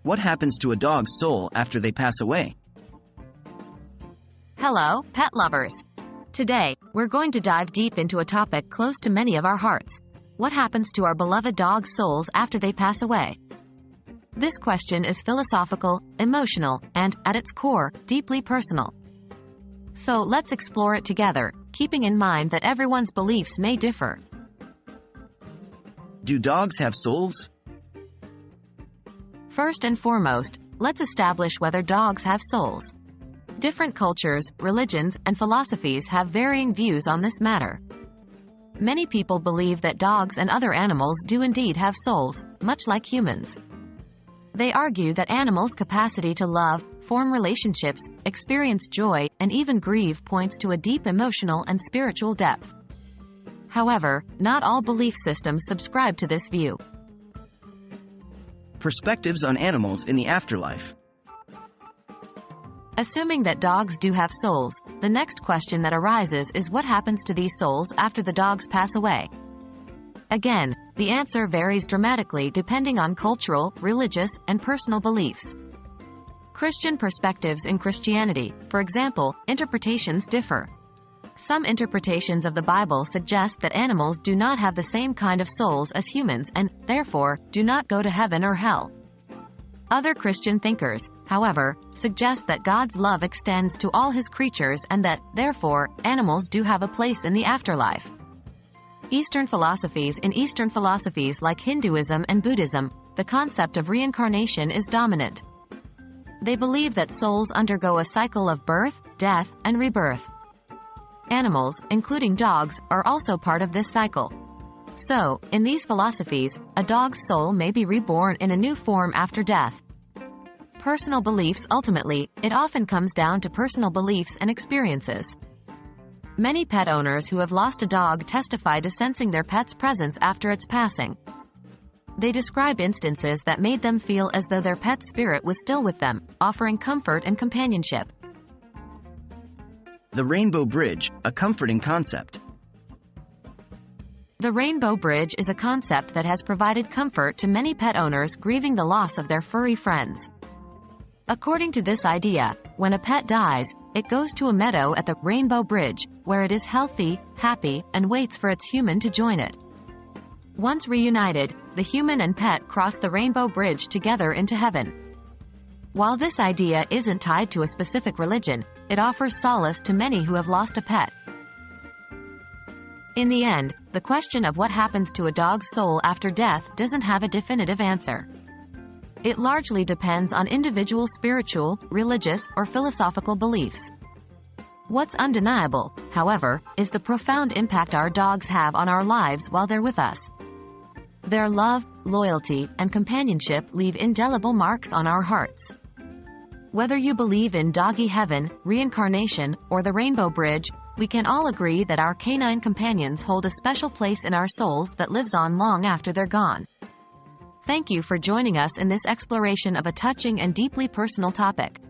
What happens to a dog's soul after they pass away? Hello, pet lovers. Today, we're going to dive deep into a topic close to many of our hearts. What happens to our beloved dogs' souls after they pass away? This question is philosophical, emotional, and, at its core, deeply personal. So let's explore it together, keeping in mind that everyone's beliefs may differ. Do dogs have souls? First and foremost, let's establish whether dogs have souls. Different cultures, religions, and philosophies have varying views on this matter. Many people believe that dogs and other animals do indeed have souls, much like humans. They argue that animals' capacity to love, form relationships, experience joy, and even grieve points to a deep emotional and spiritual depth. However, not all belief systems subscribe to this view. Perspectives on animals in the afterlife. Assuming that dogs do have souls, the next question that arises is what happens to these souls after the dogs pass away? Again, the answer varies dramatically depending on cultural, religious, and personal beliefs. Christian perspectives in Christianity, for example, interpretations differ. Some interpretations of the Bible suggest that animals do not have the same kind of souls as humans and, therefore, do not go to heaven or hell. Other Christian thinkers, however, suggest that God's love extends to all his creatures and that, therefore, animals do have a place in the afterlife. In Eastern philosophies like Hinduism and Buddhism, the concept of reincarnation is dominant. They believe that souls undergo a cycle of birth, death, and rebirth. Animals, including dogs, are also part of this cycle. So, in these philosophies, a dog's soul may be reborn in a new form after death. Personal beliefs. Ultimately, it often comes down to personal beliefs and experiences. Many pet owners who have lost a dog testify to sensing their pet's presence after its passing. They describe instances that made them feel as though their pet's spirit was still with them, offering comfort and companionship. The Rainbow Bridge, a comforting concept. The Rainbow Bridge is a concept that has provided comfort to many pet owners grieving the loss of their furry friends. According to this idea, when a pet dies, it goes to a meadow at the Rainbow Bridge, where it is healthy, happy, and waits for its human to join it. Once reunited, the human and pet cross the Rainbow Bridge together into heaven. While this idea isn't tied to a specific religion, it offers solace to many who have lost a pet. In the end, the question of what happens to a dog's soul after death doesn't have a definitive answer. It largely depends on individual spiritual, religious, or philosophical beliefs. What's undeniable, however, is the profound impact our dogs have on our lives while they're with us. Their love, loyalty, and companionship leave indelible marks on our hearts. Whether you believe in doggy heaven, reincarnation, or the Rainbow Bridge, we can all agree that our canine companions hold a special place in our souls that lives on long after they're gone. Thank you for joining us in this exploration of a touching and deeply personal topic.